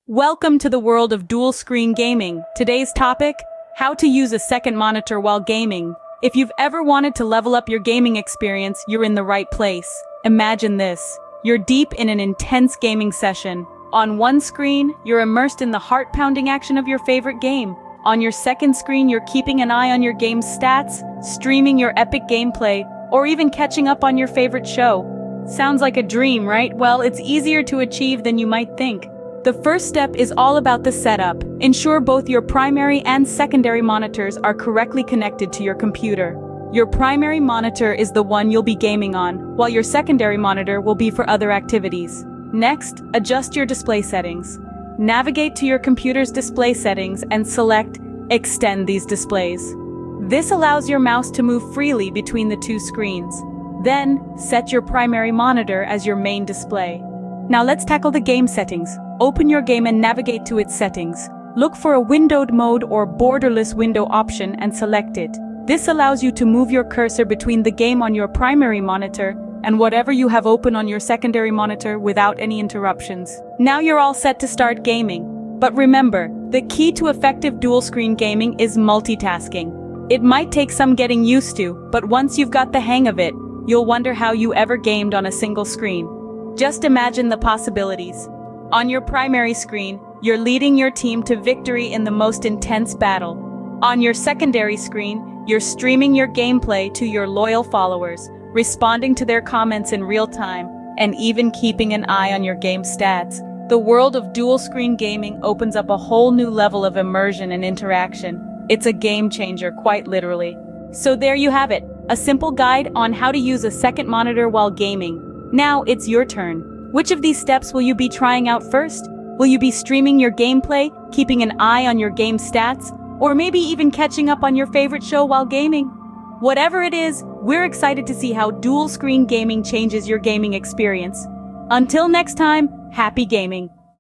Welcome to the world of dual-screen gaming. Today's topic, how to use a second monitor while gaming. If you've ever wanted to level up your gaming experience, you're in the right place. Imagine this. You're deep in an intense gaming session. On one screen, you're immersed in the heart-pounding action of your favorite game. On your second screen, you're keeping an eye on your game's stats, streaming your epic gameplay, or even catching up on your favorite show. Sounds like a dream, right? Well, it's easier to achieve than you might think. The first step is all about the setup. Ensure both your primary and secondary monitors are correctly connected to your computer. Your primary monitor is the one you'll be gaming on, while your secondary monitor will be for other activities. Next, adjust your display settings. Navigate to your computer's display settings and select Extend these displays. This allows your mouse to move freely between the two screens. Then, set your primary monitor as your main display. Now let's tackle the game settings. Open your game and navigate to its settings. Look for a windowed mode or borderless window option and select it. This allows you to move your cursor between the game on your primary monitor and whatever you have open on your secondary monitor without any interruptions. Now you're all set to start gaming. But remember, the key to effective dual-screen gaming is multitasking. It might take some getting used to, but once you've got the hang of it, you'll wonder how you ever gamed on a single screen. Just imagine the possibilities. On your primary screen, you're leading your team to victory in the most intense battle. On your secondary screen, you're streaming your gameplay to your loyal followers, responding to their comments in real time, and even keeping an eye on your game stats. The world of dual-screen gaming opens up a whole new level of immersion and interaction. It's a game changer, quite literally. So there you have it, a simple guide on how to use a second monitor while gaming. Now it's your turn. Which of these steps will you be trying out first? Will you be streaming your gameplay, keeping an eye on your game stats, or maybe even catching up on your favorite show while gaming? Whatever it is, we're excited to see how dual-screen gaming changes your gaming experience. Until next time, happy gaming!